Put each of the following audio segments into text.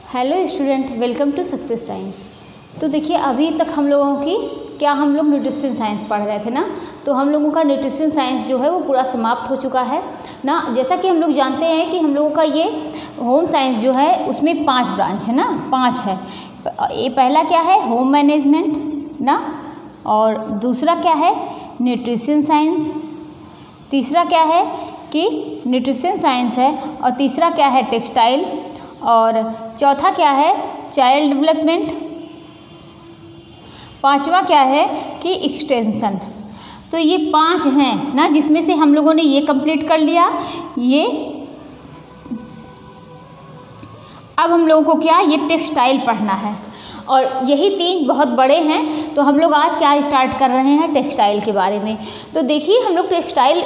Hello student, welcome to success science. तो देखिए, अभी तक हम लोगों की हम लोग न्यूट्रिशन साइंस पढ़ रहे थे ना। तो हम लोगों का न्यूट्रिशन साइंस जो है वो पूरा समाप्त हो चुका है ना। जैसा कि हम लोग जानते हैं कि हम लोगों का ये होम साइंस जो है उसमें 5 ब्रांच है ना, 5 है। ये पहला क्या है, होम मैनेजमेंट ना, और दूसरा क्या है, न्यूट्रिशन साइंस। तीसरा क्या है कि न्यूट्रिशन साइंस है, और तीसरा क्या है, टेक्सटाइल। और चौथा क्या है, चाइल्ड डेवलपमेंट। पांचवा क्या है कि एक्सटेंशन। तो ये 5 हैं ना, जिसमें से हम लोगों ने ये कंप्लीट कर लिया। ये अब हम लोगों को क्या, ये टेक्सटाइल पढ़ना है, और यही 3 बहुत बड़े हैं। तो हम लोग आज क्या स्टार्ट कर रहे हैं, टेक्सटाइल के बारे में। तो देखिए, हम लोग टेक्सटाइल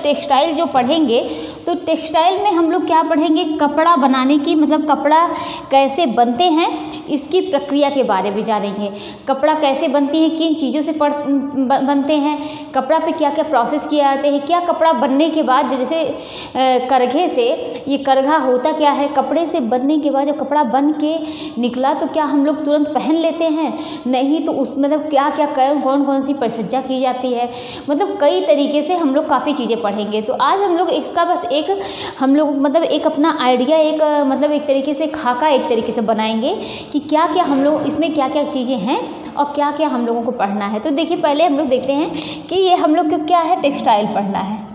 टेक्सटाइल जो पढ़ेंगे, तो टेक्सटाइल में हम लोग क्या पढ़ेंगे, कपड़ा बनाने की, मतलब कपड़ा कैसे बनते हैं इसकी प्रक्रिया के बारे में जानेंगे। कपड़ा कैसे बनती है, किन चीज़ों से बनते हैं, कपड़ा पे क्या क्या प्रोसेस किए जाते हैं, क्या कपड़ा बनने के बाद, जैसे करघे से, ये करघा होता क्या है, कपड़े से बनने के बाद जब कपड़ा बन के निकला तो क्या हम लोग तुरंत पहन लेते हैं, नहीं तो उस मतलब क्या क्या कौन कौन सी परिचर्या की जाती है, मतलब कई तरीके से हम लोग काफ़ी चीज़ें पढ़ेंगे। तो आज हम लोग इसका बस एक हम लोग मतलब एक अपना आइडिया, एक मतलब एक तरीके से खाका एक तरीके से बनाएंगे कि क्या क्या हम लोग इसमें क्या क्या चीज़ें हैं और क्या क्या हम लोगों को पढ़ना है। तो देखिए, पहले हम लोग देखते हैं कि ये हम लोग को क्या है, टेक्सटाइल पढ़ना है।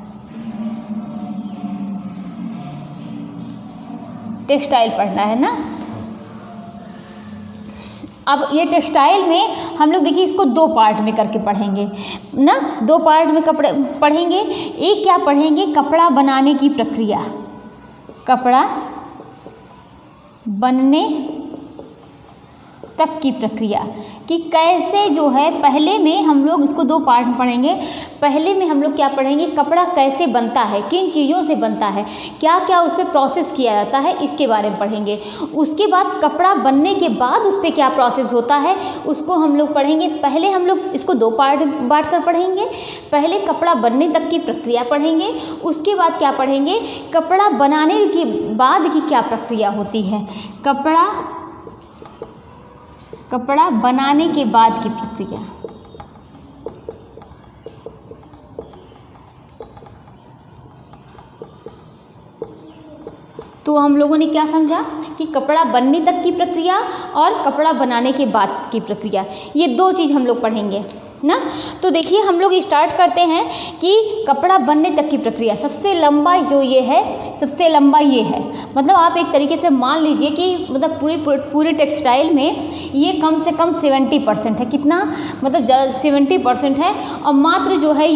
टेक्सटाइल पढ़ना है ना। अब ये टेक्सटाइल में हम लोग देखिए इसको 2 पार्ट में करके पढ़ेंगे ना, 2 पार्ट में कपड़े पढ़ेंगे। एक क्या पढ़ेंगे, कपड़ा बनाने की प्रक्रिया, कपड़ा बनने तक की प्रक्रिया, कि कैसे जो है, पहले में हम लोग इसको 2 पार्ट में पढ़ेंगे। पहले में हम लोग क्या पढ़ेंगे, कपड़ा कैसे बनता है, किन चीज़ों से बनता है, क्या क्या उस पर प्रोसेस किया जाता है, इसके बारे में पढ़ेंगे। उसके बाद कपड़ा बनने के बाद उस पर क्या प्रोसेस होता है उसको हम लोग पढ़ेंगे। पहले हम लोग इसको 2 पार्ट बांट कर पढ़ेंगे। पहले कपड़ा बनने तक की प्रक्रिया पढ़ेंगे, उसके बाद क्या पढ़ेंगे, कपड़ा बनाने के बाद की क्या प्रक्रिया होती है, कपड़ा बनाने के बाद की प्रक्रिया। तो हम लोगों ने क्या समझा कि कपड़ा बनने तक की प्रक्रिया और कपड़ा बनाने के बाद की प्रक्रिया, ये 2 चीज़ हम लोग पढ़ेंगे ना। तो देखिए, हम लोग स्टार्ट करते हैं कि कपड़ा बनने तक की प्रक्रिया। सबसे लंबा जो ये है, सबसे लंबा ये है, मतलब आप एक तरीके से मान लीजिए कि मतलब पूरी टेक्सटाइल में ये कम से कम 70% है। कितना, मतलब 70% है, और मात्र जो है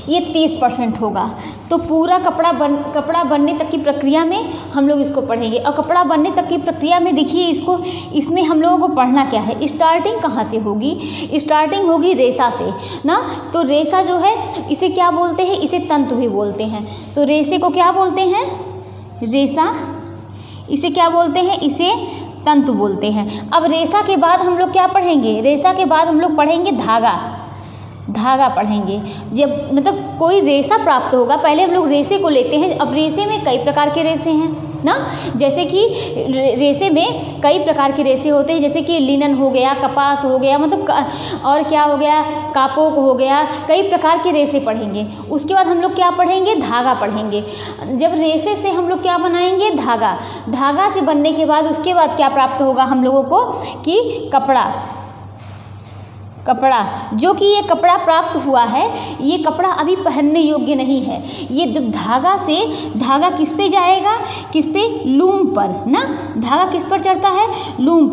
ये 30% होगा। तो पूरा कपड़ा बनने तक की प्रक्रिया में हम लोग इसको पढ़ेंगे। और कपड़ा बनने तक की प्रक्रिया में देखिए, इसमें हम लोगों को पढ़ना क्या है, स्टार्टिंग कहाँ से होगी, स्टार्टिंग होगी रेशा से ना। तो रेशा जो है, इसे क्या बोलते हैं, इसे तंतु भी बोलते हैं। तो रेशे को क्या बोलते हैं, रेशा। इसे क्या बोलते हैं, इसे तंतु बोलते हैं। अब रेशा के बाद हम लोग क्या पढ़ेंगे, रेशा के बाद हम लोग पढ़ेंगे धागा पढ़ेंगे। जब मतलब कोई रेशा प्राप्त होगा, पहले हम लोग रेशे को लेते हैं। अब रेशे में कई प्रकार के रेशे हैं ना, जैसे कि रेशे में कई प्रकार के रेशे होते हैं, जैसे कि लिनन हो गया, कपास हो गया, मतलब और क्या हो गया, कापोक हो गया, कई प्रकार के रेशे पढ़ेंगे। उसके बाद हम लोग क्या पढ़ेंगे, धागा पढ़ेंगे। जब रेशे से हम लोग क्या बनाएंगे, धागा से बनने के बाद उसके बाद क्या प्राप्त होगा हम लोगों को कि कपड़ा, जो कि ये कपड़ा प्राप्त हुआ है, ये कपड़ा अभी पहनने योग्य नहीं है। ये जब धागा किस पे जाएगा, किस पे, लूम पर ना। धागा किस पर चढ़ता है, लूम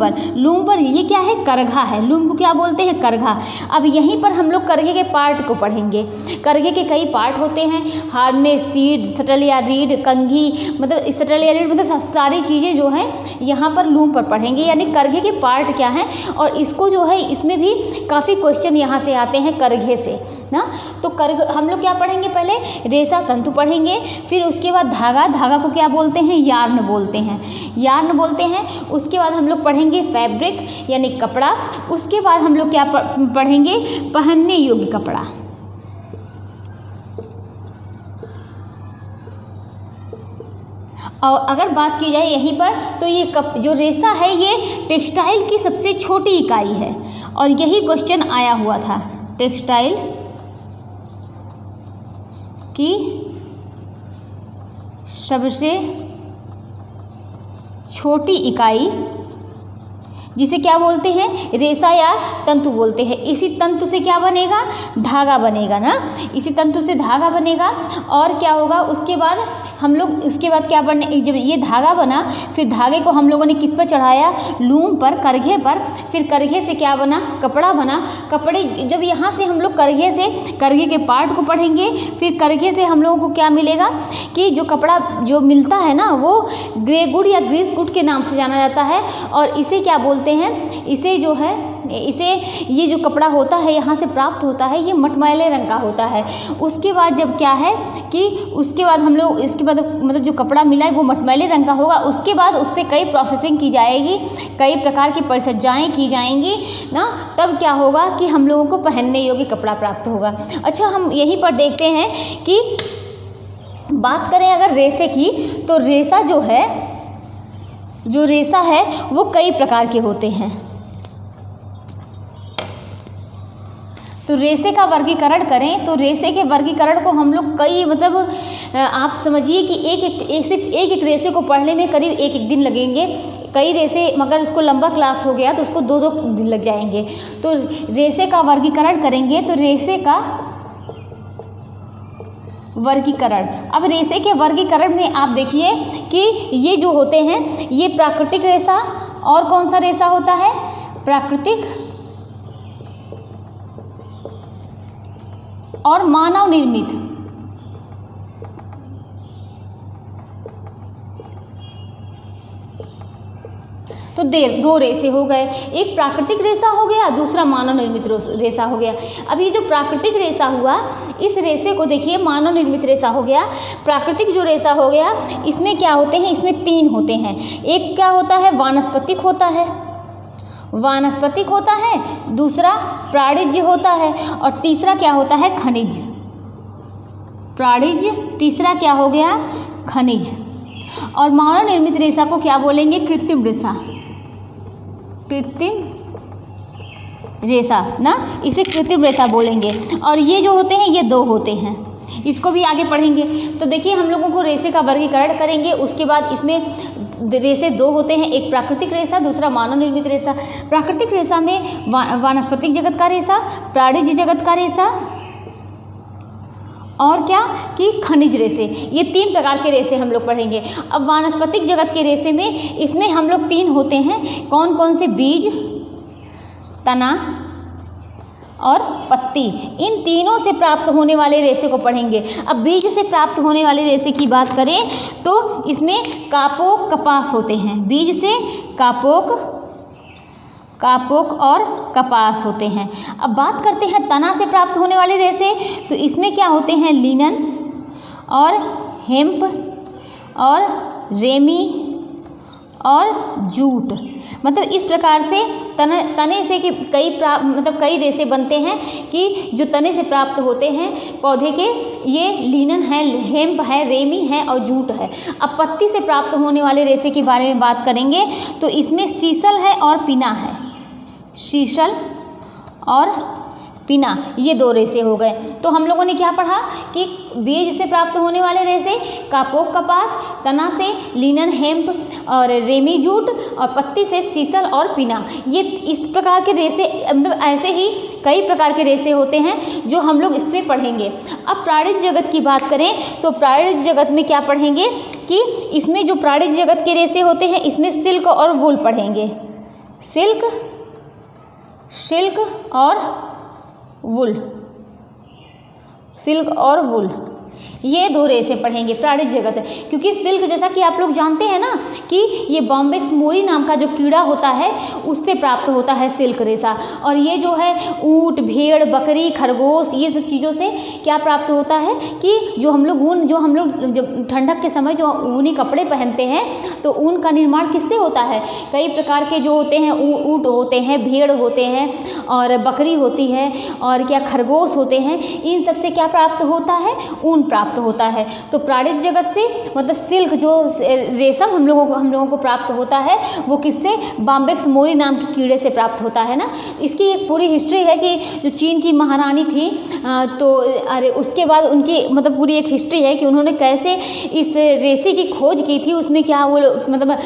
पर। ये क्या है, करघा है। लूम को क्या बोलते हैं, करघा। अब यहीं पर हम लोग करघे के पार्ट को पढ़ेंगे। करघे के कई पार्ट होते हैं, हार्नेस, सीड, शटल या रीड, कंघी, मतलब शटल या रीड, मतलब सारी चीज़ें जो हैं यहाँ पर लूम पर पढ़ेंगे, यानी करघे के पार्ट क्या हैं। और इसको जो है, इसमें भी काफ़ी क्वेश्चन यहाँ से आते हैं करघे से ना। तो हम लोग क्या पढ़ेंगे, पहले रेशा तंतु पढ़ेंगे, फिर उसके बाद धागा को क्या बोलते हैं, यार्न बोलते हैं। उसके बाद हम लोग पढ़ेंगे फैब्रिक यानी कपड़ा। उसके बाद हम लोग क्या पढ़ेंगे, पहनने योग्य कपड़ा। और अगर बात की जाए यहीं पर तो ये जो रेशा है ये टेक्सटाइल की सबसे छोटी इकाई है और यही क्वेश्चन आया हुआ था, टेक्सटाइल की सबसे छोटी इकाई जिसे क्या बोलते हैं, रेशा या तंतु बोलते हैं। इसी तंतु से क्या बनेगा, धागा बनेगा ना, इसी तंतु से धागा बनेगा। और क्या होगा उसके बाद हम लोग, उसके बाद क्या बने, जब ये धागा बना फिर धागे को हम लोगों ने किस पर चढ़ाया, लूम पर, करघे पर। फिर करघे से क्या बना, कपड़ा बना। कपड़े जब यहाँ से हम लोग करघे के पार्ट को पढ़ेंगे, फिर करघे से हम लोगों को क्या मिलेगा कि जो कपड़ा जो मिलता है ना वो ग्रे गुड या ग्रीस गुड के नाम से जाना जाता है। और इसे क्या बोलते हैं, इसे जो है, इसे ये जो कपड़ा होता है यहाँ से प्राप्त होता है ये मटमैले रंग का होता है। उसके बाद जब क्या है कि उसके बाद हम लोग, इसके बाद मतलब जो कपड़ा मिला है वो मटमैले रंग का होगा। उसके बाद उस पर कई प्रोसेसिंग की जाएगी, कई प्रकार की परिचर्याएँ की जाएंगी ना, तब क्या होगा कि हम लोगों को पहनने योग्य कपड़ा प्राप्त होगा। अच्छा, हम यहीं पर देखते हैं कि बात करें अगर रेशे की, तो रेशा जो है, जो रेशा है वो कई प्रकार के होते हैं। तो रेशे का वर्गीकरण करें तो रेशे के वर्गीकरण को हम लोग कई, मतलब आप समझिए कि एक एक रेशे को पढ़ने में करीब एक दिन लगेंगे। कई रेशे, मगर इसको लंबा क्लास हो गया तो उसको 2 दिन लग जाएंगे। तो रेशे का वर्गीकरण करेंगे तो रेशे का वर्गीकरण, अब रेशे के वर्गीकरण में आप देखिए कि ये जो होते हैं ये प्राकृतिक रेशा, और कौन सा रेशा होता है, प्राकृतिक और मानव निर्मित। तो 2 रेशे हो गए, एक प्राकृतिक रेशा हो गया, दूसरा मानव निर्मित रेशा हो गया। अब ये जो प्राकृतिक रेशा हुआ, इस रेशे को देखिए मानव निर्मित रेशा हो गया। प्राकृतिक जो रेशा हो गया इसमें क्या होते हैं, इसमें 3 होते हैं। एक क्या होता है, वानस्पतिक होता है, वानस्पतिक होता है, दूसरा प्राणिज होता है, और तीसरा क्या होता है, खनिज। प्राणिज, तीसरा क्या हो गया, खनिज। और मानव निर्मित रेशा को क्या बोलेंगे, कृत्रिम रेशा, कृत्रिम रेशा ना, इसे कृत्रिम रेशा बोलेंगे। और ये जो होते हैं ये 2 होते हैं, इसको भी आगे पढ़ेंगे। तो देखिए हम लोगों को रेशे का वर्गीकरण करेंगे, उसके बाद इसमें रेशे 2 होते हैं, एक प्राकृतिक रेशा, दूसरा मानव निर्मित रेशा। प्राकृतिक रेशा में वानस्पतिक जगत का रेशा, प्राणिज जगत का रेशा, और क्या कि खनिज रेशे। ये 3 प्रकार के रेशे हम लोग पढ़ेंगे। अब वानस्पतिक जगत के रेशे में, इसमें हम लोग 3 होते हैं, कौन कौन से, बीज, तना और पत्ती। इन तीनों से प्राप्त होने वाले रेशे को पढ़ेंगे। अब बीज से प्राप्त होने वाले रेशे की बात करें तो इसमें कापोक, कपास होते हैं। बीज से कापोक और कपास होते हैं। अब बात करते हैं तना से प्राप्त होने वाले रेशे, तो इसमें क्या होते हैं, लिनन और हेम्प और रेमी और जूट। मतलब इस प्रकार से तने से कि कई रेशे बनते हैं कि जो तने से प्राप्त होते हैं पौधे के, ये लिनन है, हेम्प है, रेमी है और जूट है। अब पत्ती से प्राप्त होने वाले रेशे के बारे में बात करेंगे तो इसमें सीसल है और पिना है, सीसल और पिना, ये 2 रेशे हो गए। तो हम लोगों ने क्या पढ़ा कि बीज से प्राप्त होने वाले रेशे कापोक कपास, तना से लिनन हेम्प और रेमी जूट, और पत्ती से सीसल और पिना। ये इस प्रकार के रेशे, मतलब ऐसे ही कई प्रकार के रेशे होते हैं जो हम लोग इसमें पढ़ेंगे। अब प्राणिज जगत की बात करें तो प्राणिज जगत में क्या पढ़ेंगे कि इसमें जो प्राणिज जगत के रेशे होते हैं इसमें सिल्क और वूल पढ़ेंगे। सिल्क और वुल, सिल्क और वुल, ये 2 रेशे पढ़ेंगे प्राणिज जगत। क्योंकि सिल्क, जैसा कि आप लोग जानते हैं ना कि ये बॉम्बेक्स मोरी नाम का जो कीड़ा होता है उससे प्राप्त होता है सिल्क रेशा। और ये जो है ऊँट, भेड़, बकरी, खरगोश, ये सब चीज़ों से क्या प्राप्त होता है कि जो हम लोग जब ठंडक के समय जो ऊनी कपड़े पहनते हैं तो ऊन का निर्माण किससे होता है, कई प्रकार के जो होते हैं, ऊँट होते हैं, भेड़ होते हैं और बकरी होती है और क्या खरगोश होते हैं, इन सब से क्या प्राप्त होता है, ऊन प्राप्त होता है। तो प्राणिज जगत से मतलब सिल्क जो रेशम हम लोगों को प्राप्त होता है वो किससे, बाम्बेक्स मोरी नाम के कीड़े से प्राप्त होता है ना। इसकी एक पूरी हिस्ट्री है कि जो चीन की महारानी थी तो अरे उसके बाद उनकी मतलब पूरी एक हिस्ट्री है कि उन्होंने कैसे इस रेशे की खोज की थी। उसमें क्या वो मतलब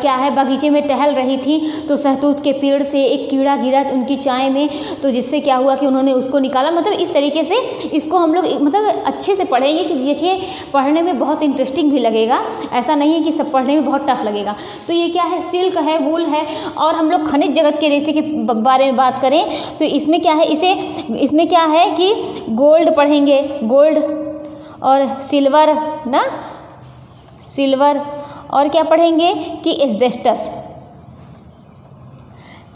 क्या है, बगीचे में टहल रही थी तो सहतूत के पेड़ से एक कीड़ा गिरा उनकी चाय में, तो जिससे क्या हुआ कि उन्होंने उसको निकाला। मतलब इस तरीके से इसको हम लोग मतलब अच्छे से पढ़ेंगे कि देखिए पढ़ने में बहुत इंटरेस्टिंग भी लगेगा, ऐसा नहीं है कि सब पढ़ने में बहुत टफ लगेगा। तो ये क्या है, सिल्क है, वूल है। और हम लोग खनिज जगत के रेशे के बारे में बात करें तो इसमें क्या है, इसमें क्या है कि गोल्ड पढ़ेंगे, गोल्ड और सिल्वर ना, सिल्वर और क्या पढ़ेंगे कि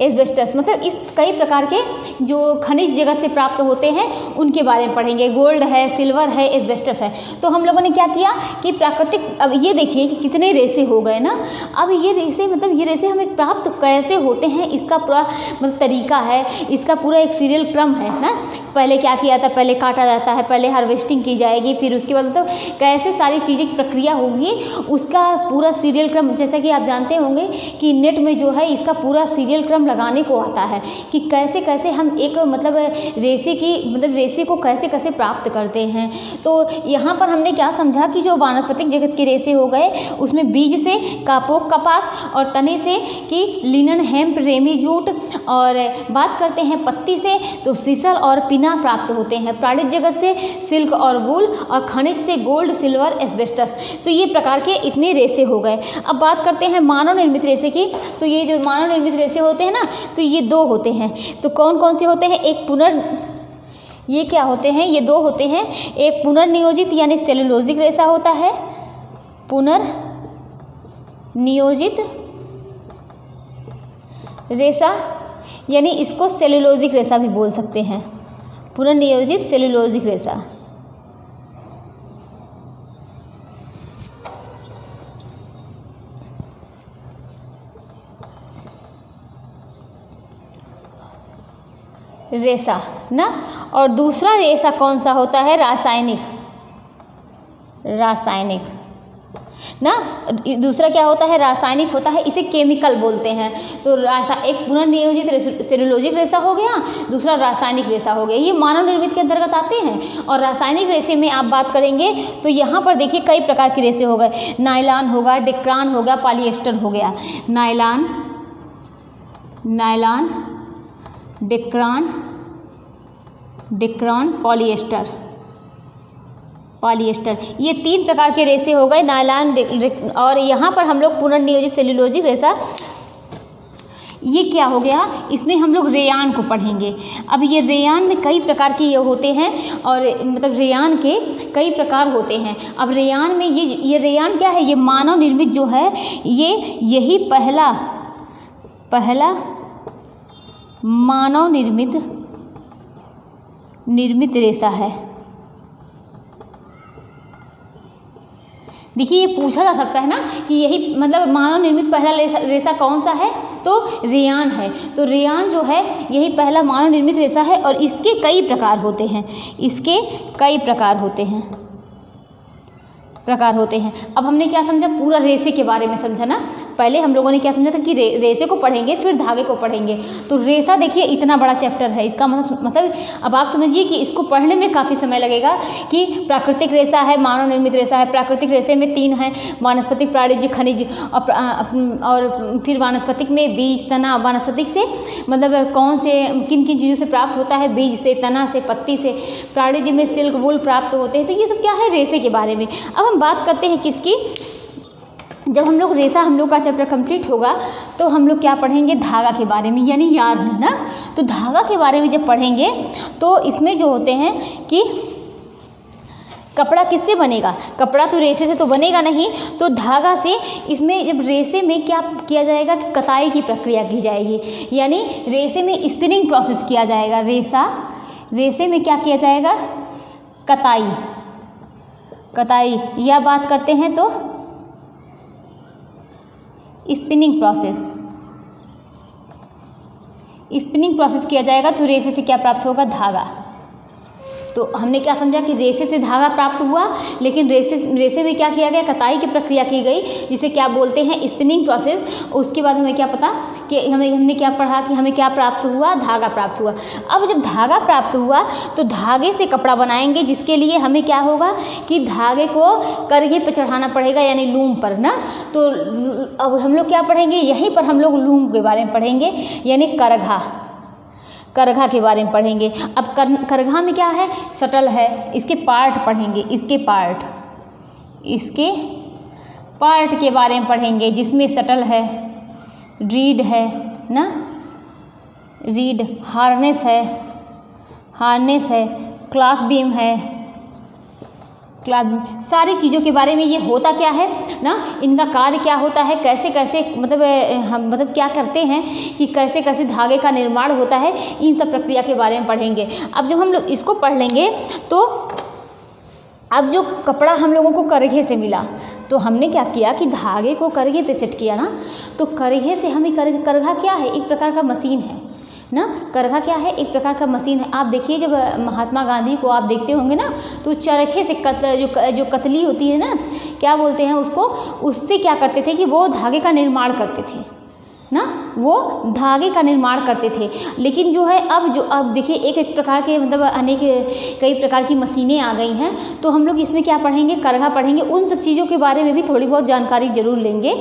एस्बेस्टस मतलब इस कई प्रकार के जो खनिज जगत से प्राप्त होते हैं उनके बारे में पढ़ेंगे। गोल्ड है, सिल्वर है, एस्बेस्टस है। तो हम लोगों ने क्या किया कि प्राकृतिक, अब ये देखिए कि कितने रेशे हो गए ना। अब ये रेशे मतलब ये रेशे हमें प्राप्त कैसे होते हैं इसका पूरा मतलब तरीका है, इसका पूरा एक सीरियल क्रम है ना। पहले क्या किया था, पहले काटा जाता है, पहले हार्वेस्टिंग की जाएगी, फिर उसके बाद मतलब कैसे सारी चीज़ें की प्रक्रिया होगी उसका पूरा सीरियल क्रम। जैसा कि आप जानते होंगे कि नेट में जो है इसका पूरा सीरियल क्रम लगाने को आता है कि कैसे कैसे हम एक मतलब रेशे को कैसे कैसे प्राप्त करते हैं। तो यहाँ पर हमने क्या समझा कि जो वानस्पतिक जगत के रेशे हो गए उसमें बीज से कापोक कपास और तने से कि लिनन, हेम्प, रेमी जूट, और बात करते हैं पत्ती से तो सीसल और पिना प्राप्त होते हैं। प्राणिज जगत से सिल्क और वूल, और खनिज से गोल्ड, सिल्वर, एस्बेस्टस। तो ये प्रकार के इतने रेशे हो गए। अब बात करते हैं मानव निर्मित रेशे की। तो ये जो मानव निर्मित रेशे होते हैं ना तो ये दो होते हैं। तो कौन कौन से होते हैं, ये क्या होते हैं, ये दो होते हैं। एक पुनर्नियोजित यानी सेलुलोजिक रेशा होता है, पुनर्नियोजित रेशा यानी इसको सेलुलोजिक रेशा भी बोल सकते हैं, पुनर्नियोजित सेलुलोजिक रेशा। रेशा ना। और दूसरा रेशा कौन सा होता है, रासायनिक ना। दूसरा क्या होता है, रासायनिक होता है, इसे केमिकल बोलते हैं। तो एक पुनर्नियोजित सेलुलोजिक रेशा हो गया, दूसरा रासायनिक रेशा हो गया। ये मानव निर्मित के अंतर्गत आते हैं। और रासायनिक रेशे में आप बात करेंगे तो यहाँ पर देखिए कई प्रकार के रेशे हो गए। नायलॉन होगा, डेक्रान होगा, पॉलिएस्टर हो गया। नायलॉन, डेक्रान, पॉलिएस्टर, ये तीन प्रकार के रेशे हो गए, नायलॉन। और यहाँ पर हम लोग पुनर्नियोजित सेलुलोजिक रेशा, ये क्या हो गया, इसमें हम लोग रेयान को पढ़ेंगे। अब ये रेयान में कई प्रकार के ये होते हैं और मतलब रेयान के कई प्रकार होते हैं। अब रेयान में ये रेयान क्या है, ये मानव निर्मित जो है यही पहला मानव निर्मित रेशा है। देखिए ये पूछा जा सकता है ना कि यही मतलब मानव निर्मित पहला रेशा कौन सा है, तो रेयान है। तो रेयान जो है यही पहला मानव निर्मित रेशा है और इसके कई प्रकार होते हैं, प्रकार होते हैं। अब हमने क्या समझा, पूरा रेशे के बारे में समझा ना। पहले हम लोगों ने क्या समझा था कि रेशे को पढ़ेंगे फिर धागे को पढ़ेंगे। तो रेशा देखिए इतना बड़ा चैप्टर है, इसका मतलब अब आप समझिए कि इसको पढ़ने में काफ़ी समय लगेगा कि प्राकृतिक रेशा है, मानव निर्मित रेशा है। प्राकृतिक रेशे में 3 हैं, वानस्पतिक, प्राणिज, खनिज। और फिर वानस्पतिक में बीज, तना। वानस्पतिक से मतलब किन किन चीज़ों से प्राप्त होता है, बीज से, तना से, पत्ती से। प्राणिज में सिल्क, वूल प्राप्त होते हैं। तो ये सब क्या है, रेशे के बारे में। अब हम बात करते हैं किसकी, जब हम लोग का चैप्टर कंप्लीट होगा तो हम लोग क्या पढ़ेंगे, धागा के बारे में, यानी यार्न ना। तो धागा के बारे में जब पढ़ेंगे तो इसमें जो होते हैं कि कपड़ा किससे बनेगा, कपड़ा तो रेशे से तो बनेगा नहीं, तो धागा से। इसमें जब रेशे में क्या किया जाएगा, कताई की प्रक्रिया की जाएगी, यानी रेशे में स्पिनिंग प्रोसेस किया जाएगा। रेशे में क्या किया जाएगा, कताई या बात करते हैं तो स्पिनिंग प्रोसेस किया जाएगा। तो रेशे से क्या प्राप्त होगा, धागा। तो हमने क्या समझा कि रेशे से धागा प्राप्त हुआ, लेकिन रेशे में क्या किया गया, कताई की प्रक्रिया की गई, जिसे क्या बोलते हैं, स्पिनिंग प्रोसेस। उसके बाद हमें क्या पता कि हमने क्या पढ़ा कि हमें क्या प्राप्त हुआ, धागा प्राप्त हुआ। अब जब धागा प्राप्त हुआ तो धागे से कपड़ा बनाएंगे, जिसके लिए हमें क्या होगा कि धागे को करघे पे चढ़ाना पड़ेगा, यानी लूम पर ना। तो अब हम लोग क्या पढ़ेंगे, यहीं पर हम लोग लूम के बारे में पढ़ेंगे, यानी करघा के बारे में पढ़ेंगे। अब करघा में क्या है, शटल है, इसके पार्ट पढ़ेंगे, इसके पार्ट के बारे में पढ़ेंगे, जिसमें शटल है, रीड है ना, रीड, हार्नेस है, क्लॉथ बीम है, सारी चीज़ों के बारे में ये होता क्या है ना, इनका कार्य क्या होता है, कैसे कैसे मतलब क्या करते हैं कि कैसे कैसे धागे का निर्माण होता है, इन सब प्रक्रिया के बारे में पढ़ेंगे। अब जब हम लोग इसको पढ़ लेंगे तो अब जो कपड़ा हम लोगों को करघे से मिला, तो हमने क्या किया कि धागे को करघे पे सेट किया ना। तो करघे से हमें करघा क्या है, एक प्रकार का मशीन है ना। करघा क्या है, एक प्रकार का मशीन है। आप देखिए जब महात्मा गांधी को आप देखते होंगे ना, तो चरखे से जो कतली होती है ना, क्या बोलते हैं उसको, उससे क्या करते थे कि वो धागे का निर्माण करते थे ना, वो धागे का निर्माण करते थे। लेकिन जो है अब देखिए एक प्रकार के मतलब कई प्रकार की मशीनें आ गई हैं। तो हम लोग इसमें क्या पढ़ेंगे, करघा पढ़ेंगे। उन सब चीज़ों के बारे में भी थोड़ी बहुत जानकारी जरूर लेंगे,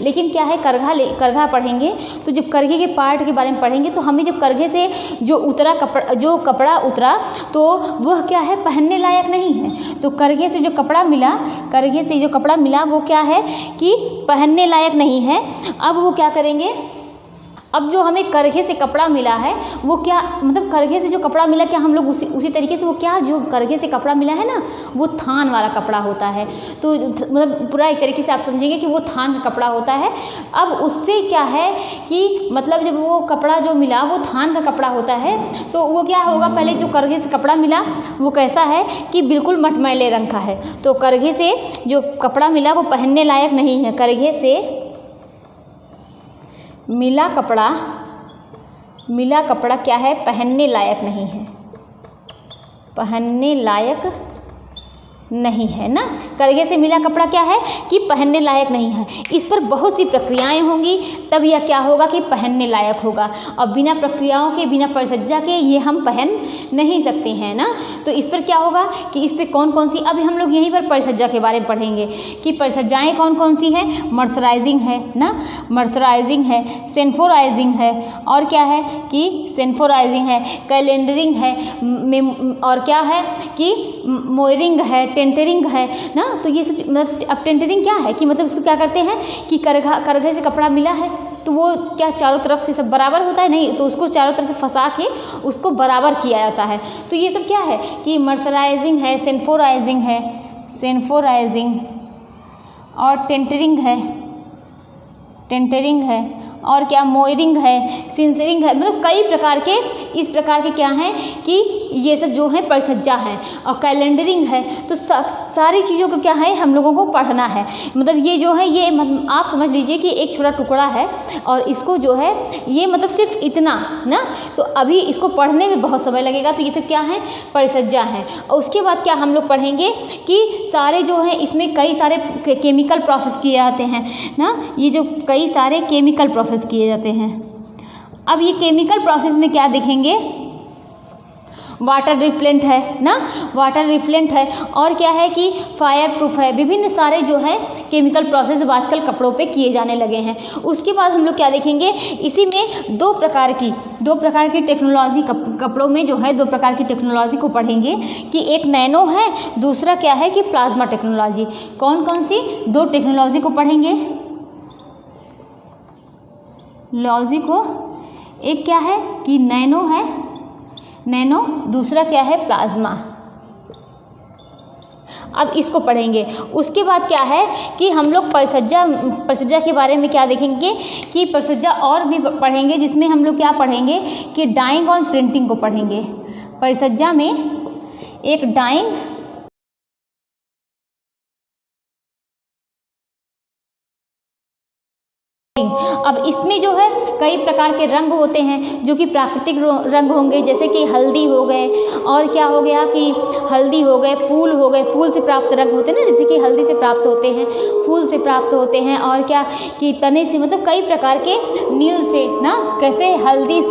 लेकिन क्या है करघा पढ़ेंगे। तो जब करघे के पार्ट के बारे में पढ़ेंगे, तो हमें जब करघे से जो कपड़ा उतरा, तो वह क्या है, पहनने लायक नहीं है। तो करघे से जो कपड़ा मिला वो क्या है कि पहनने लायक नहीं है। अब वो क्या करेंगे, अब जो हमें करघे से कपड़ा मिला है वो क्या, मतलब करघे से जो कपड़ा मिला, क्या हम लोग उसी तरीके से वो क्या, जो करघे से कपड़ा मिला है ना, वो थान वाला कपड़ा होता है। तो मतलब पूरा एक तरीके से आप समझेंगे कि वो थान का कपड़ा होता है। अब उससे क्या है कि मतलब जब वो कपड़ा जो मिला वो थान का कपड़ा होता है, तो वो क्या होगा, पहले जो करघे से कपड़ा मिला वो कैसा है कि बिल्कुल मटमैले रंग का है। तो करघे से जो कपड़ा मिला वो पहनने लायक नहीं है। करघे से मिला कपड़ा क्या है, पहनने लायक नहीं है, पहनने लायक नहीं है ना। करघे से मिला कपड़ा क्या है कि पहनने लायक नहीं है। इस पर बहुत सी प्रक्रियाएं होंगी, तब यह क्या होगा कि पहनने लायक होगा। और बिना प्रक्रियाओं के, बिना परिसज्जा के ये हम पहन नहीं सकते हैं ना। तो इस पर क्या होगा कि इस पर कौन कौन सी, अभी हम लोग यहीं पर परिसज्जा के बारे में पढ़ेंगे कि परिसज्जाएँ कौन कौन सी हैं। मर्सराइजिंग है ना, मर्सराइजिंग है, सेन्फोराइजिंग है, और क्या है कि सेन्फोराइजिंग है, कैलेंडरिंग है, और क्या है कि मोयरिंग है, टेंटरिंग है ना। तो ये सब मतलब, अब टेंटरिंग क्या है कि मतलब इसको क्या करते हैं कि करघे से कपड़ा मिला है, तो वो क्या चारों तरफ से सब बराबर होता है, नहीं, तो उसको चारों तरफ से फंसा के उसको बराबर किया जाता है। तो ये सब क्या है कि मर्सराइजिंग है, सेन्फोराइजिंग और टेंटरिंग है, और क्या मोयरिंग है, सिंसरिंग है। मतलब कई प्रकार के इस प्रकार के क्या हैं कि ये सब जो है परिसज्जा है। और कैलेंडरिंग है। तो सारी चीज़ों को क्या है हम लोगों को पढ़ना है। मतलब ये जो है ये मतलब आप समझ लीजिए कि एक छोटा टुकड़ा है, और इसको जो है ये मतलब सिर्फ इतना ना, तो अभी इसको पढ़ने में बहुत समय लगेगा। तो ये सब क्या है, परिसज्जा है। और उसके बाद क्या हम लोग पढ़ेंगे कि सारे जो है इसमें कई सारे केमिकल प्रोसेस किए जाते हैं ना। ये जो कई सारे केमिकल प्रोसेस किए जाते हैं। अब ये केमिकल प्रोसेस में क्या देखेंगे, वाटर रिफ्लेंट है ना, वाटर रिफ्लेंट है, और क्या है कि फायर प्रूफ है। विभिन्न सारे जो है केमिकल प्रोसेस आजकल कपड़ों पे किए जाने लगे हैं। उसके बाद हम लोग क्या देखेंगे, इसी में दो प्रकार की टेक्नोलॉजी, कपड़ों में जो है 2 प्रकार की टेक्नोलॉजी को पढ़ेंगे कि एक नैनो है, दूसरा क्या है कि प्लाज्मा टेक्नोलॉजी। कौन कौन सी 2 टेक्नोलॉजी को पढ़ेंगे, लॉजी को, एक क्या है कि नैनो है, नैनो, दूसरा क्या है प्लाज्मा। अब इसको पढ़ेंगे। उसके बाद क्या है कि हम लोग परिसज्जा के बारे में क्या देखेंगे कि परिसज्जा और भी पढ़ेंगे, जिसमें हम लोग क्या पढ़ेंगे कि डाइंग और प्रिंटिंग को पढ़ेंगे। परिसज्जा में एक डाइंग प्रिंटिंग। अब इसमें जो है कई प्रकार के रंग होते हैं जो कि प्राकृतिक रंग होंगे, जैसे कि हल्दी हो गए, और क्या हो गया कि हल्दी हो गए, फूल से प्राप्त रंग होते हैं ना, जैसे कि हल्दी से प्राप्त होते हैं, फूल से प्राप्त होते हैं, और क्या कि तने से, मतलब कई प्रकार के, नील से ना, कैसे हल्दी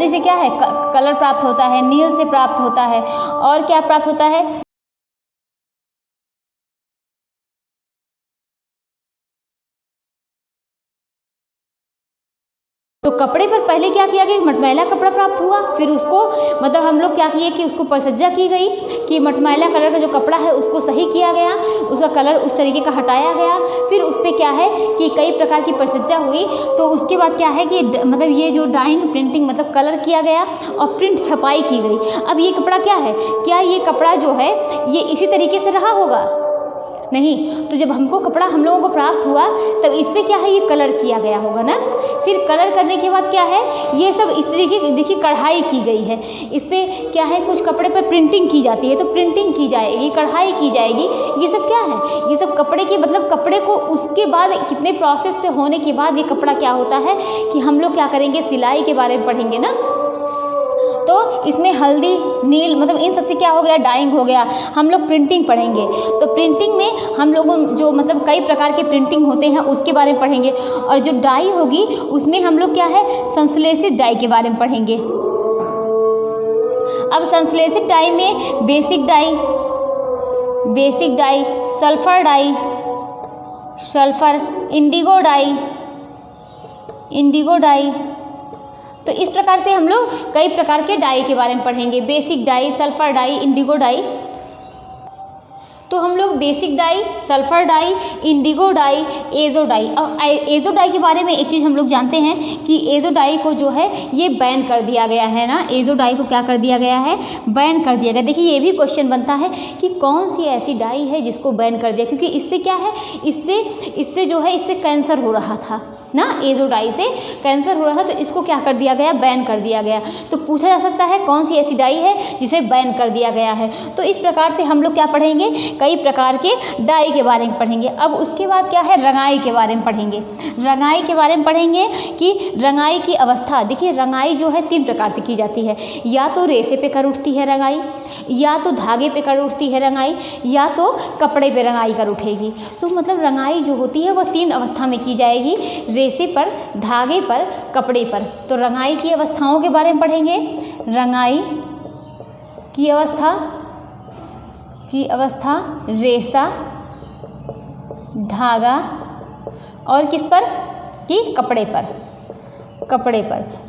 से क्या है कलर प्राप्त होता है, नील से प्राप्त होता है, और क्या प्राप्त होता है, तो कपड़े पर पहले क्या किया गया, मटमैला कपड़ा प्राप्त हुआ, फिर उसको मतलब हम लोग क्या किए कि उसको परिसज्जा की गई कि मटमैला कलर का जो कपड़ा है उसको सही किया गया, उसका कलर उस तरीके का हटाया गया, फिर उस पर क्या है कि कई प्रकार की परिसज्जा हुई, तो उसके बाद क्या है कि मतलब ये जो डाइंग प्रिंटिंग मतलब कलर किया गया और प्रिंट छपाई की गई। अब ये कपड़ा क्या है, क्या ये कपड़ा जो है ये इसी तरीके से रहा होगा? नहीं, तो जब हमको कपड़ा हम लोगों को प्राप्त हुआ तब इस पर क्या है ये कलर किया गया होगा ना। फिर कलर करने के बाद क्या है ये सब इस तरीके की देखिए कढ़ाई की गई है, इस पर क्या है कुछ कपड़े पर प्रिंटिंग की जाती है, तो प्रिंटिंग की जाएगी, कढ़ाई की जाएगी, ये सब क्या है, ये सब कपड़े के मतलब कपड़े को उसके बाद कितने प्रोसेस से होने के बाद ये कपड़ा क्या होता है कि हम लोग क्या करेंगे, सिलाई के बारे में पढ़ेंगे ना। तो इसमें हल्दी, नील मतलब इन सबसे क्या हो गया, डाइंग हो गया। हम लोग प्रिंटिंग पढ़ेंगे, तो प्रिंटिंग में हम लोग जो मतलब कई प्रकार के प्रिंटिंग होते हैं उसके बारे में पढ़ेंगे, और जो डाई होगी उसमें हम लोग क्या है संश्लेषित डाई के बारे में पढ़ेंगे। अब संश्लेषित डाई में basic dye, sulphur dye, indigo dye, तो इस प्रकार से हम लोग कई प्रकार के डाई के बारे में पढ़ेंगे, basic dye, sulphur dye, indigo dye. तो हम लोग basic dye, sulphur dye, indigo dye, azo dye. अब एजो डाई के बारे में एक चीज़ हम लोग जानते हैं कि एजो डाई को जो है ये बैन कर दिया गया है ना, एजो डाई को क्या कर दिया गया है, बैन कर दिया गया। देखिए ये भी क्वेश्चन बनता है कि कौन सी ऐसी डाई है जिसको बैन कर दिया, क्योंकि इससे क्या है, इससे जो है इससे कैंसर हो रहा था ना, एजो डाई से कैंसर हो रहा था, तो इसको क्या कर दिया गया, बैन कर दिया गया। तो पूछा जा सकता है कौन सी ऐसी डाई है जिसे बैन कर दिया गया है। तो इस प्रकार से हम लोग क्या पढ़ेंगे, कई प्रकार के डाई के बारे में पढ़ेंगे। अब उसके बाद क्या है, रंगाई के बारे में पढ़ेंगे। रंगाई के बारे में पढ़ेंगे कि रंगाई की अवस्था, देखिए रंगाई जो है 3 प्रकार से की जाती है, या तो रेसे पे कर उठती है रंगाई, या तो धागे पे कर उठती है रंगाई, या तो कपड़े पे रंगाई कर उठेगी। तो मतलब रंगाई जो होती है वह 3 अवस्था में की जाएगी, रेसे पर, धागे पर, कपड़े पर। तो रंगाई की अवस्थाओं के बारे में पढ़ेंगे। रंगाई की अवस्था रेशा, धागा और किस पर कि कपड़े पर।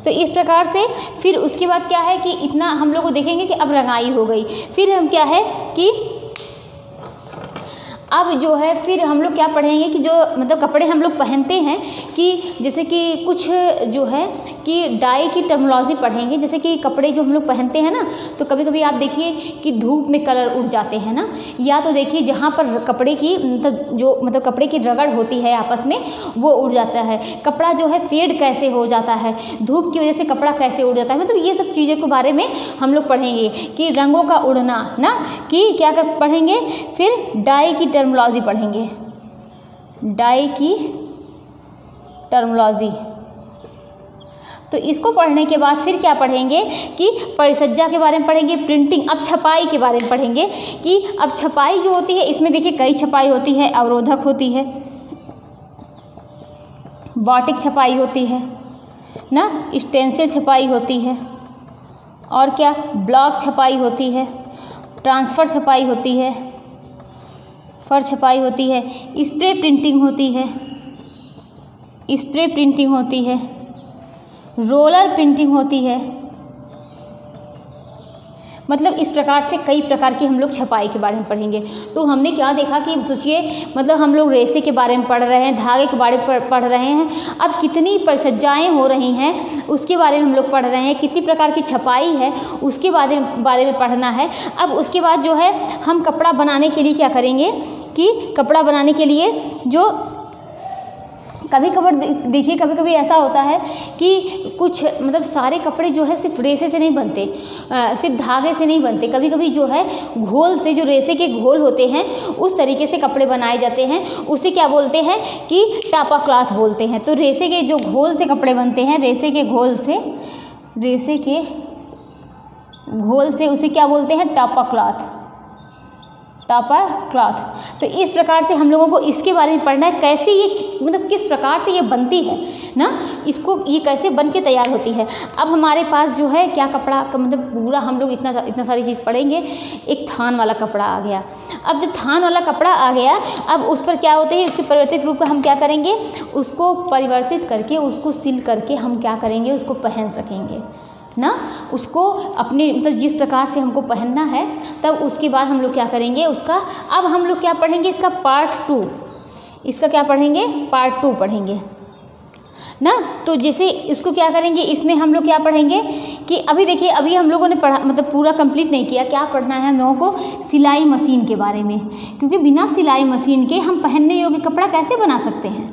तो इस प्रकार से फिर उसके बाद क्या है कि इतना हम लोग को देखेंगे कि अब रंगाई हो गई। फिर हम क्या है कि अब जो है फिर हम लोग क्या पढ़ेंगे कि जो मतलब कपड़े हम लोग पहनते हैं कि जैसे कि कुछ जो है कि डाई की टर्मिनोलॉजी पढ़ेंगे। जैसे कि कपड़े जो हम लोग पहनते हैं ना, तो कभी कभी आप देखिए कि धूप में कलर उड़ जाते हैं ना, या तो देखिए जहाँ पर कपड़े की मतलब कपड़े की रगड़ होती है आपस में वो उड़ जाता है। कपड़ा जो है फेड कैसे हो जाता है, धूप की वजह से कपड़ा कैसे उड़ जाता है, मतलब ये सब चीज़ों के बारे में हम लोग पढ़ेंगे कि रंगों का उड़ना ना, कि क्या कर पढ़ेंगे। फिर डाई की टर्मिनोलॉजी पढ़ेंगे, डाई की टर्मिनोलॉजी। तो इसको पढ़ने के बाद फिर क्या पढ़ेंगे कि परिसज्जा के बारे में पढ़ेंगे, प्रिंटिंग। अब छपाई के बारे में पढ़ेंगे कि अब छपाई जो होती है इसमें देखिए कई छपाई होती है, अवरोधक होती है, बॉटिक छपाई होती है ना, स्टेंसिल छपाई होती है, और क्या ब्लॉक छपाई होती है, ट्रांसफ़र छपाई होती है, फर छपाई होती है, स्प्रे प्रिंटिंग होती है, रोलर प्रिंटिंग होती है। मतलब इस प्रकार से कई प्रकार की हम लोग छपाई के बारे में पढ़ेंगे। तो हमने क्या देखा कि सोचिए मतलब हम लोग रेशे के बारे में पढ़ रहे हैं, धागे के बारे में पढ़ रहे हैं, अब कितनी परिसज्जाएँ हो रही हैं उसके बारे में हम लोग पढ़ रहे हैं, कितनी प्रकार की छपाई है उसके बारे में पढ़ना है। अब उसके बाद जो है हम कपड़ा बनाने के लिए क्या करेंगे कि कपड़ा बनाने के लिए जो कभी कभार देखिए कभी कभी ऐसा होता है कि कुछ मतलब सारे कपड़े जो है सिर्फ रेसे से नहीं बनते, सिर्फ धागे से नहीं बनते, कभी कभी जो है घोल से, जो रेसे के घोल होते हैं उस तरीके से कपड़े बनाए जाते हैं, उसे क्या बोलते हैं कि टापा क्लॉथ बोलते हैं। तो रेसे के जो घोल से कपड़े बनते हैं, रेसे के घोल से उसे क्या बोलते हैं, टापा क्लॉथ। तो इस प्रकार से हम लोगों को इसके बारे में पढ़ना है, कैसे ये मतलब किस प्रकार से ये बनती है ना, इसको ये कैसे बन के तैयार होती है। अब हमारे पास जो है क्या कपड़ा का मतलब पूरा हम लोग इतना सारी चीज़ पढ़ेंगे। एक थान वाला कपड़ा आ गया। अब जब थान वाला कपड़ा आ गया, अब उस पर क्या होते हैं, इसके परिवर्तित रूप में हम क्या करेंगे, उसको परिवर्तित करके, उसको सिल करके हम क्या करेंगे, उसको पहन सकेंगे ना, उसको अपने मतलब जिस प्रकार से हमको पहनना है। तब उसके बाद हम लोग क्या करेंगे उसका, अब हम लोग क्या पढ़ेंगे, इसका पार्ट 2, इसका क्या पढ़ेंगे, पार्ट 2 पढ़ेंगे ना। तो जैसे इसको क्या करेंगे, इसमें हम लोग क्या पढ़ेंगे कि अभी देखिए, अभी हम लोगों ने पढ़ा मतलब पूरा कंप्लीट नहीं किया। क्या पढ़ना है हम लोगों को, सिलाई मशीन के बारे में, क्योंकि बिना सिलाई मशीन के हम पहनने योग्य कपड़ा कैसे बना सकते हैं।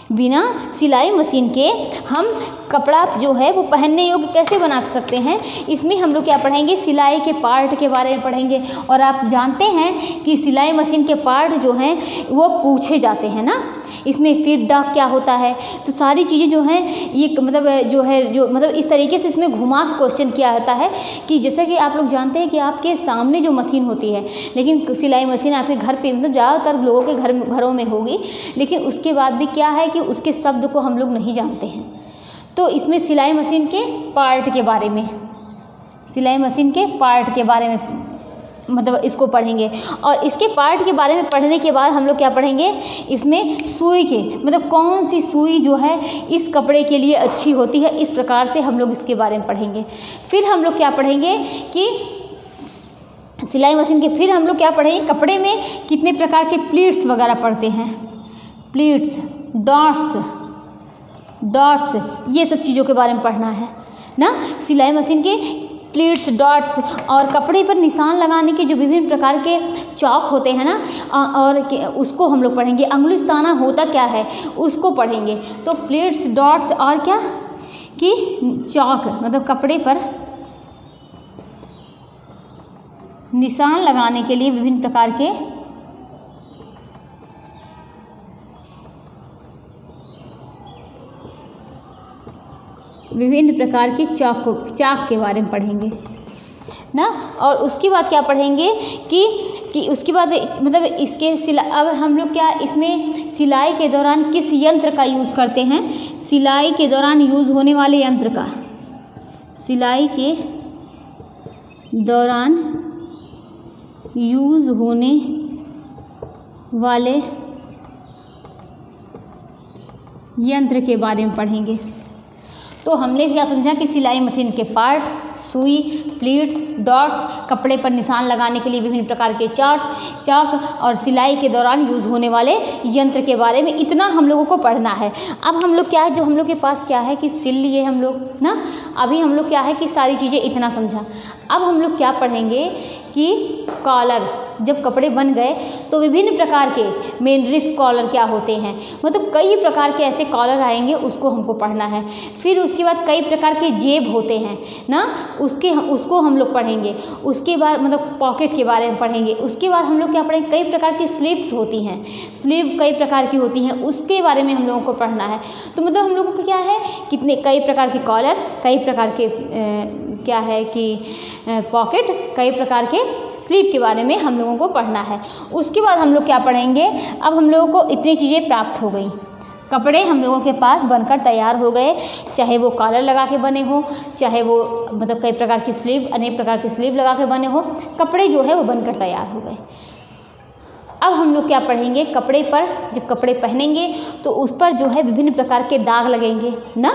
बिना सिलाई मशीन के हम कपड़ा जो है वो पहनने योग्य कैसे बना सकते हैं। इसमें हम लोग क्या पढ़ेंगे, सिलाई के पार्ट के बारे में पढ़ेंगे। और आप जानते हैं कि सिलाई मशीन के पार्ट जो हैं वो पूछे जाते हैं ना, इसमें फीडबैक क्या होता है। तो सारी चीज़ें जो हैं ये मतलब जो मतलब इस तरीके से इसमें घुमा क्वेश्चन किया जाता है कि जैसे कि आप लोग जानते हैं कि आपके सामने जो मशीन होती है, लेकिन सिलाई मशीन आपके घर पे मतलब ज़्यादातर लोगों के घरों में होगी, लेकिन उसके बाद भी क्या है कि उसके शब्द को हम लोग नहीं जानते हैं। तो इसमें सिलाई मशीन के पार्ट के बारे में, सिलाई मशीन के पार्ट के बारे में मतलब इसको पढ़ेंगे। और इसके पार्ट के बारे में पढ़ने के बाद हम लोग क्या पढ़ेंगे, इसमें सुई के मतलब कौन सी सुई जो है इस कपड़े के लिए अच्छी होती है, इस प्रकार से हम लोग इसके बारे में पढ़ेंगे। फिर हम लोग क्या पढ़ेंगे कि सिलाई मशीन के फिर हम लोग क्या पढ़ेंगे, कपड़े में कितने प्रकार के प्लीट्स वगैरह पढ़ते हैं, प्लीट्स, डॉट्स, ये सब चीज़ों के बारे में पढ़ना है ना। सिलाई मशीन के प्लीट्स, डॉट्स और कपड़े पर निशान लगाने के जो विभिन्न प्रकार के चौक होते हैं ना, और उसको हम लोग पढ़ेंगे। अंगुलिस्ताना होता क्या है उसको पढ़ेंगे। तो प्लीट्स, डॉट्स और क्या कि चौक मतलब कपड़े पर निशान लगाने के लिए विभिन्न प्रकार के चाक के बारे में पढ़ेंगे ना। और उसके बाद क्या पढ़ेंगे कि उसके बाद मतलब इसके अब हम लोग क्या इसमें सिलाई के दौरान किस यंत्र का यूज़ करते हैं, सिलाई के दौरान यूज़ होने वाले यंत्र का, सिलाई के दौरान यूज़ होने वाले यंत्र के बारे में पढ़ेंगे। तो हमने क्या समझा कि सिलाई मशीन के पार्ट, सुई, प्लीट्स, डॉट्स, कपड़े पर निशान लगाने के लिए विभिन्न प्रकार के चाक और सिलाई के दौरान यूज़ होने वाले यंत्र के बारे में इतना हम लोगों को पढ़ना है। अब हम लोग क्या है, जब हम लोग के पास क्या है कि सिल लिए हम लोग ना, अभी हम लोग क्या है कि सारी चीज़ें इतना समझा। अब हम लोग क्या पढ़ेंगे कि कॉलर, जब कपड़े बन गए तो विभिन्न प्रकार के मेनरिफ कॉलर क्या होते हैं, मतलब कई प्रकार के ऐसे कॉलर आएंगे, उसको हमको पढ़ना है। फिर उसके बाद कई प्रकार के जेब होते हैं ना, उसको हम लोग पढ़ेंगे। उसके बाद मतलब पॉकेट के बारे में पढ़ेंगे। उसके बाद हम लोग क्या पढ़ेंगे, कई प्रकार की स्लीव्स होती हैं, स्लीव कई प्रकार की होती हैं, उसके बारे में हम लोगों को पढ़ना है। तो मतलब हम लोगों को क्या है, कई प्रकार के कॉलर, कई प्रकार के क्या है कि पॉकेट, कई प्रकार के स्लीव के बारे में हम लोगों को पढ़ना है। उसके बाद हम लोग क्या पढ़ेंगे, अब हम लोगों को इतनी चीज़ें प्राप्त हो गई, कपड़े हम लोगों के पास बनकर तैयार हो गए, चाहे वो कॉलर लगा के बने हो, चाहे वो मतलब कई प्रकार की स्लीव, अनेक प्रकार की स्लीव लगा के बने हो, कपड़े जो है वो बनकर तैयार हो गए। अब हम लोग क्या पढ़ेंगे, कपड़े पर जब कपड़े पहनेंगे तो उस पर जो है विभिन्न प्रकार के दाग लगेंगे ना,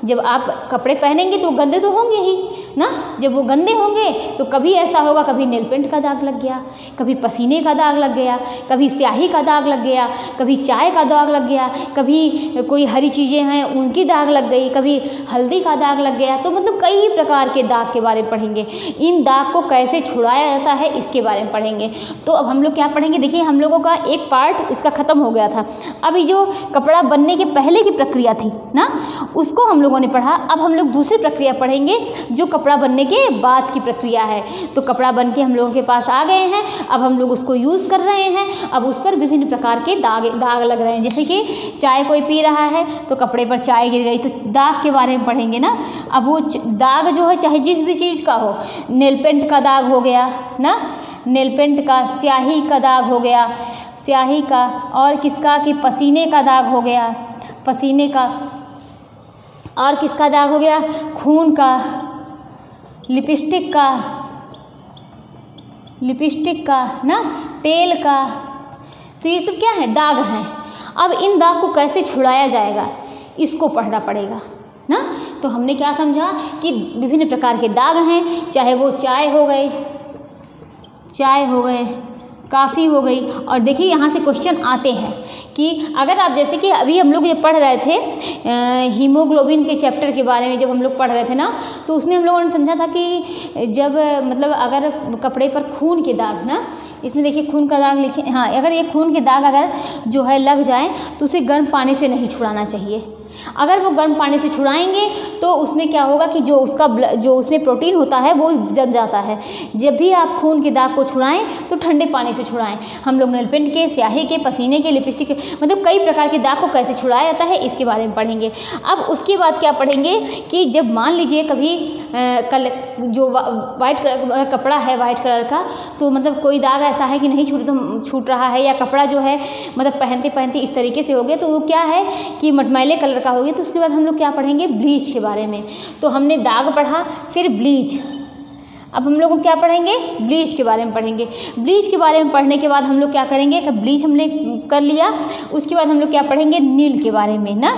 जब आप कपड़े पहनेंगे तो गंदे तो होंगे ही ना। जब वो गंदे होंगे तो कभी ऐसा होगा, कभी नेल पेंट का दाग लग गया, कभी पसीने का दाग लग गया, कभी स्याही का दाग लग गया, कभी चाय का दाग लग गया, कभी कोई हरी चीज़ें हैं उनकी दाग लग गई, कभी हल्दी का दाग लग गया। तो मतलब कई प्रकार के दाग के बारे में पढ़ेंगे। इन दाग को कैसे छुड़ाया जाता है इसके बारे में पढ़ेंगे। तो अब हम लोग क्या पढ़ेंगे, देखिए हम लोगों का एक पार्ट इसका ख़त्म हो गया था। अभी जो कपड़ा बनने के पहले की प्रक्रिया थी ना, उसको हम लोगों ने पढ़ा। अब हम लोग दूसरी प्रक्रिया पढ़ेंगे जो कपड़ा बनने के बाद की प्रक्रिया है। तो कपड़ा बन के हम लोगों के पास आ गए हैं, अब हम लोग उसको यूज़ कर रहे हैं। अब उस पर विभिन्न प्रकार के दाग लग रहे हैं। जैसे कि चाय कोई पी रहा है तो कपड़े पर चाय गिर गई, तो दाग के बारे में पढ़ेंगे ना। अब वो दाग जो है चाहे जिस भी चीज़ का हो, नेल पेंट का दाग हो गया ना, नेल पेंट का, स्याही का दाग हो गया, स्याही का, और किसका कि पसीने का दाग हो गया, पसीने का, और किसका दाग हो गया, खून का, लिपस्टिक का ना, तेल का। तो ये सब क्या है, दाग हैं। अब इन दाग को कैसे छुड़ाया जाएगा इसको पढ़ना पड़ेगा ना। तो हमने क्या समझा कि विभिन्न प्रकार के दाग हैं, चाहे वो चाय हो गए, काफ़ी हो गई। और देखिए यहाँ से क्वेश्चन आते हैं कि अगर आप, जैसे कि अभी हम लोग ये पढ़ रहे थे हीमोग्लोबिन के चैप्टर के बारे में, जब हम लोग पढ़ रहे थे ना, तो उसमें हम लोगों ने समझा था कि जब मतलब अगर कपड़े पर खून के दाग ना, इसमें देखिए खून का दाग लिखे, हाँ, अगर ये खून के दाग अगर जो है लग जाए तो उसे गर्म पानी से नहीं छुड़ाना चाहिए। अगर वो गर्म पानी से छुड़ाएंगे तो उसमें क्या होगा कि जो उसमें प्रोटीन होता है वो जम जाता है। जब भी आप खून के दाग को छुड़ाएं तो ठंडे पानी से छुड़ाएं। हम लोग नेल पेंट के, स्याही के, पसीने के, लिपस्टिक के, मतलब कई प्रकार के दाग को कैसे छुड़ाया जाता है इसके बारे में पढ़ेंगे। अब उसके बाद क्या पढ़ेंगे कि जब मान लीजिए कभी जो वाइट कलर का कपड़ा है, वाइट कलर का, तो मतलब कोई दाग ऐसा है कि नहीं छूट रहा है, या कपड़ा जो है मतलब पहनते इस तरीके से हो गया, तो वो क्या है कि मटमैले कलर का हो गया। तो उसके बाद हम लोग क्या पढ़ेंगे, ब्लीच के बारे में। तो हमने दाग पढ़ा, फिर ब्लीच। अब हम लोग क्या पढ़ेंगे, ब्लीच के बारे में पढ़ेंगे। ब्लीच के बारे में पढ़ने के बाद हम लोग क्या करेंगे कि ब्लीच हमने कर लिया, उसके बाद हम लोग क्या पढ़ेंगे, नील के बारे में ना,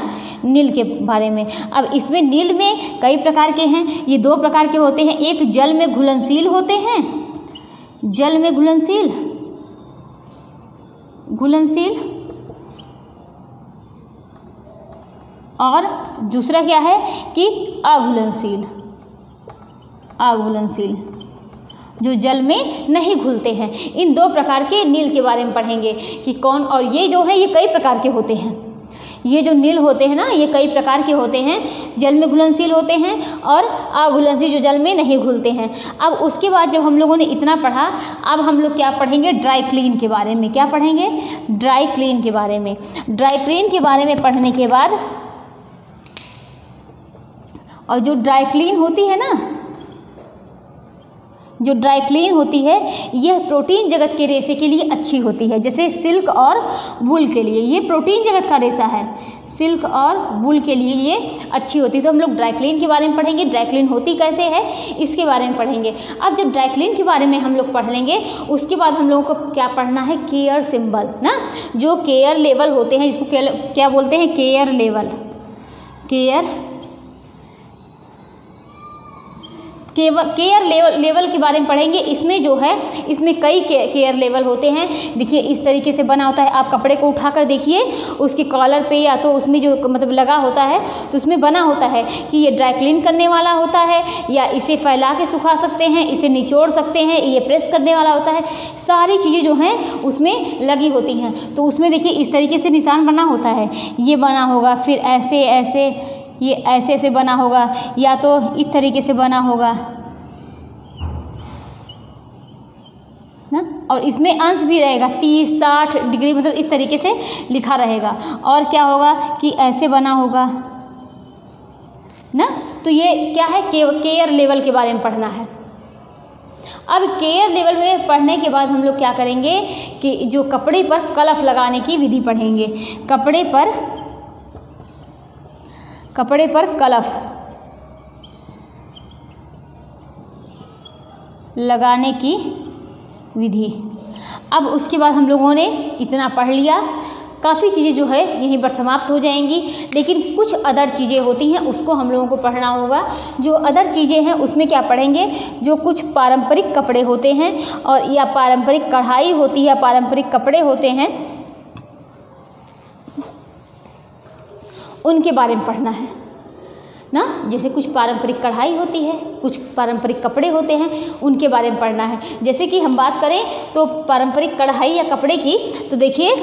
नील के बारे में। अब इसमें नील में कई प्रकार के हैं, ये दो प्रकार के होते हैं। एक जल में घुलनशील होते हैं, जल में घुलनशील, और दूसरा क्या है कि अघुलनशील, जो जल में नहीं घुलते हैं। इन दो प्रकार के नील के बारे में पढ़ेंगे कि कौन, और ये जो है ये कई प्रकार के होते हैं। ये जो नील होते हैं ना, ये कई प्रकार के होते हैं, जल में घुलनशील होते हैं और अघुलनशील जो जल में नहीं घुलते हैं। अब उसके बाद जब हम लोगों ने इतना पढ़ा, अब हम लोग क्या पढ़ेंगे, ड्राई क्लीन के बारे में। क्या पढ़ेंगे, ड्राई क्लीन के बारे में। ड्राई क्लीन के बारे में पढ़ने के बाद, और जो ड्राई क्लीन होती है ना, जो ड्राई क्लीन होती है, यह प्रोटीन जगत के रेशे के लिए अच्छी होती है। जैसे सिल्क और वूल के लिए ये प्रोटीन जगत का रेशा है, सिल्क और वूल के लिए ये अच्छी होती है। तो हम लोग ड्राई क्लीन के बारे में पढ़ेंगे, ड्राई क्लीन होती कैसे है इसके बारे में पढ़ेंगे। अब जब ड्राई क्लीन के बारे में हम लोग पढ़ लेंगे, उसके बाद हम लोगों को क्या पढ़ना है, केयर सिंबल ना, जो केयर लेवल होते हैं, इसको क्या बोलते हैं, केयर लेवल। केयर लेवल के बारे में पढ़ेंगे। इसमें जो है, इसमें कई केयर लेवल होते हैं। देखिए इस तरीके से बना होता है, आप कपड़े को उठाकर देखिए, उसके कॉलर पे या तो उसमें जो मतलब लगा होता है, तो उसमें बना होता है कि ये ड्राई क्लीन करने वाला होता है, या इसे फैला के सुखा सकते हैं, इसे निचोड़ सकते हैं, ये प्रेस करने वाला होता है। सारी चीज़ें जो हैं उसमें लगी होती हैं। तो उसमें देखिए इस तरीके से निशान बना होता है, ये बना होगा, फिर ऐसे ऐसे, ये ऐसे ऐसे बना होगा, या तो इस तरीके से बना होगा ना, और इसमें अंश भी रहेगा 30-60 डिग्री, मतलब इस तरीके से लिखा रहेगा। और क्या होगा कि ऐसे बना होगा ना। तो ये क्या है, केयर लेवल के बारे में पढ़ना है। अब केयर लेवल में पढ़ने के बाद हम लोग क्या करेंगे कि जो कपड़े पर कलफ लगाने की विधि पढ़ेंगे। कपड़े पर कलफ लगाने की विधि। अब उसके बाद हम लोगों ने इतना पढ़ लिया, काफ़ी चीज़ें जो है यहीं पर समाप्त हो जाएंगी, लेकिन कुछ अदर चीज़ें होती हैं उसको हम लोगों को पढ़ना होगा। जो अदर चीज़ें हैं उसमें क्या पढ़ेंगे, जो कुछ पारंपरिक कपड़े होते हैं और या पारंपरिक कढ़ाई होती है, पारंपरिक कपड़े होते हैं, उनके बारे में पढ़ना है ना। जैसे कुछ पारंपरिक कढ़ाई होती है, कुछ पारंपरिक कपड़े होते हैं, उनके बारे में पढ़ना है। जैसे कि हम बात करें तो पारंपरिक कढ़ाई या कपड़े की, तो देखिए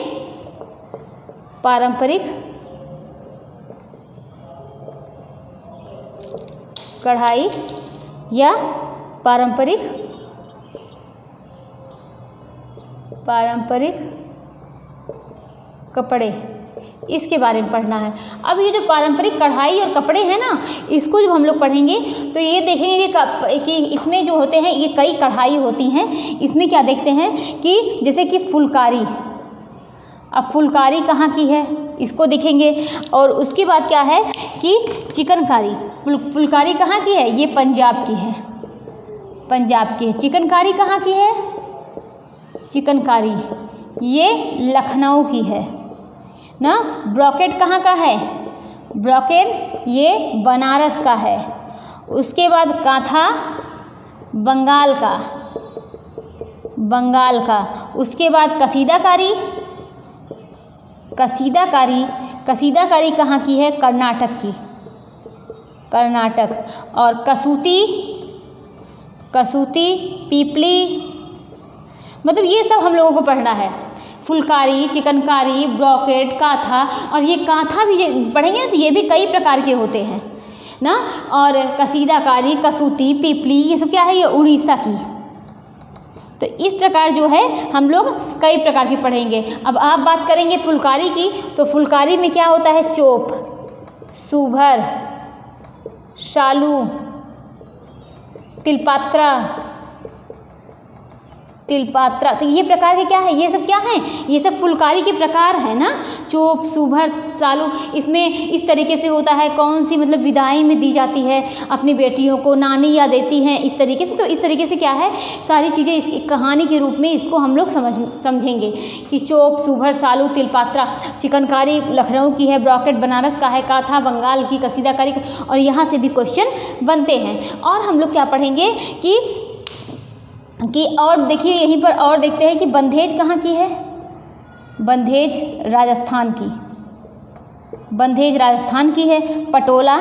पारंपरिक कढ़ाई या पारंपरिक कपड़े, इसके बारे में पढ़ना है। अब ये जो पारंपरिक कढ़ाई और कपड़े हैं ना, इसको जब हम लोग पढ़ेंगे तो ये देखेंगे कि इसमें जो होते हैं ये कई कढ़ाई होती हैं। इसमें क्या देखते हैं कि जैसे कि फुलकारी, अब फुलकारी कहाँ की है इसको देखेंगे। और उसके बाद क्या है कि चिकनकारी, फुलकारी कहाँ की है, ये पंजाब की है, पंजाब की है। चिकनकारी कहाँ की है, चिकनकारी ये लखनऊ की है ना। ब्रोकेट कहाँ का है, ब्रोकेट ये बनारस का है। उसके बाद कांथा बंगाल का, बंगाल का। उसके बाद कसीदाकारी, कसीदाकारी, कसीदाकारी कहाँ की है, कर्नाटक की, कर्नाटक। और कसूती, कसूती पीपली, मतलब ये सब हम लोगों को पढ़ना है। फुलकारी, चिकनकारी, ब्रोकेट, कांथा, और ये कांथा भी पढ़ेंगे ना तो ये भी कई प्रकार के होते हैं ना। और कसीदाकारी, कसूती, पीपली, ये सब क्या है, ये उड़ीसा की। तो इस प्रकार जो है हम लोग कई प्रकार की पढ़ेंगे। अब आप बात करेंगे फुलकारी की, तो फुलकारी में क्या होता है, चोप, सुभर, शालू, तिलपात्रा, तिलपात्रा। तो ये प्रकार के क्या है, ये सब क्या है, ये सब फुलकारी के प्रकार है ना। चोप, सुभर, सालू, इसमें इस तरीके से होता है कौन सी मतलब विदाई में दी जाती है अपनी बेटियों को, नानी या देती हैं इस तरीके से। तो इस तरीके से क्या है सारी चीज़ें इस कहानी के रूप में इसको हम लोग समझेंगे कि चोप, सुभर, सालू, तिलपात्रा। चिकनकारी लखनऊ की है, ब्रोकेट बनारस का है, कांथा बंगाल की, कसीदाकारी। और यहाँ से भी क्वेश्चन बनते हैं। और हम लोग क्या पढ़ेंगे कि और देखिए यहीं पर और देखते हैं कि बंधेज कहाँ की है, बंधेज राजस्थान की, बंधेज राजस्थान की है। पटोला,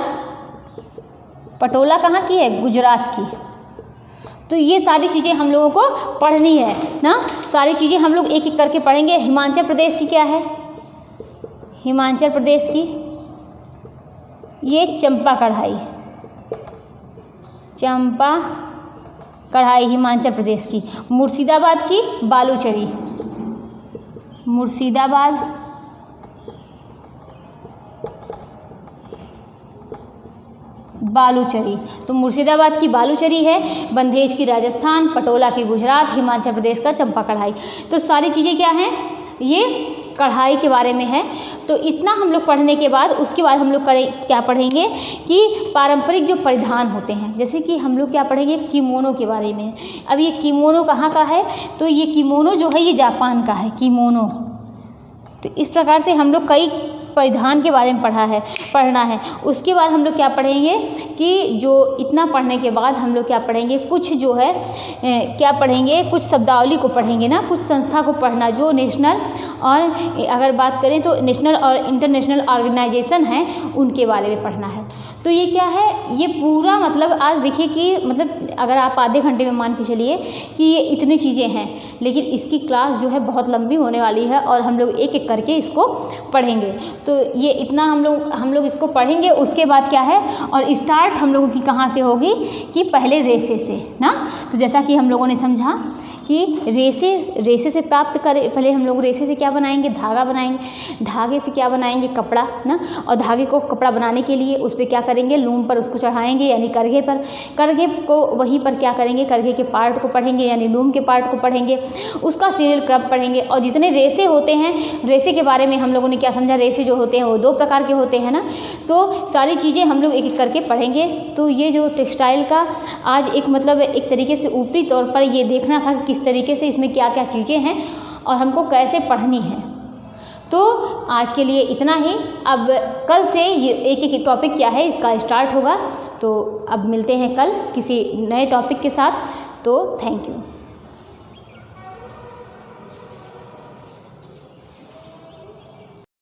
पटोला कहाँ की है, गुजरात की। तो ये सारी चीज़ें हम लोगों को पढ़नी है ना। सारी चीज़ें हम लोग एक एक करके पढ़ेंगे। हिमाचल प्रदेश की क्या है, हिमाचल प्रदेश की ये चंपा कढ़ाई, चंपा कढ़ाई हिमाचल प्रदेश की। मुर्शिदाबाद की बालूचरी, मुर्शिदाबाद, बालूचरी। तो मुर्शिदाबाद की बालूचरी है, बंधेज की राजस्थान, पटोला की गुजरात, हिमाचल प्रदेश का चंपा कढ़ाई। तो सारी चीज़ें क्या हैं, ये कढ़ाई के बारे में है। तो इतना हम लोग पढ़ने के बाद उसके बाद हम लोग क्या पढ़ेंगे कि पारंपरिक जो परिधान होते हैं, जैसे कि हम लोग क्या पढ़ेंगे, किमोनो के बारे में। अब ये किमोनो कहाँ का है, तो ये किमोनो जो है ये जापान का है, किमोनो। तो इस प्रकार से हम लोग कई परिधान के बारे में पढ़ना है। उसके बाद हम लोग क्या पढ़ेंगे कि जो इतना पढ़ने के बाद हम लोग क्या पढ़ेंगे, कुछ जो है क्या पढ़ेंगे, कुछ शब्दावली को पढ़ेंगे ना, कुछ संस्था को पढ़ना जो नेशनल और अगर बात करें तो नेशनल और इंटरनेशनल ऑर्गेनाइजेशन है उनके बारे में पढ़ना है। तो ये क्या है, ये पूरा मतलब आज देखिए कि मतलब अगर आप आधे घंटे में मान के चलिए कि ये इतनी चीज़ें हैं, लेकिन इसकी क्लास जो है बहुत लंबी होने वाली है और हम लोग एक एक करके इसको पढ़ेंगे। तो ये इतना हम लोग इसको पढ़ेंगे। उसके बाद क्या है, और स्टार्ट हम लोगों की कहाँ से होगी कि पहले रेसे से ना। तो जैसा कि हम लोगों ने समझा कि रेसे से प्राप्त करें, पहले हम लोग रेसे से क्या बनाएंगे, धागा बनाएंगे, धागे से क्या बनाएंगे, कपड़ा ना। और धागे को कपड़ा बनाने के लिए उस पर क्या करेंगे, लूम पर उसको चढ़ाएंगे यानी करघे पर। करघे को वहीं पर क्या करेंगे, करघे के पार्ट को पढ़ेंगे यानी लूम के पार्ट को पढ़ेंगे, उसका सीरियल क्रम पढ़ेंगे। और जितने रेसे होते हैं, रेसे के बारे में हम लोगों ने क्या समझा, रेसे जो होते हैं वो 2 प्रकार के होते हैं ना। तो सारी चीज़ें हम लोग एक एक करके पढ़ेंगे। तो ये जो टेक्सटाइल का आज एक मतलब एक तरीके से ऊपरी तौर पर ये देखना था किस तरीके से इसमें क्या क्या चीज़ें हैं और हमको कैसे पढ़नी है। तो आज के लिए इतना ही। अब कल से ये एक एक टॉपिक क्या है इसका स्टार्ट होगा। तो अब मिलते हैं कल किसी नए टॉपिक के साथ। तो थैंक यू।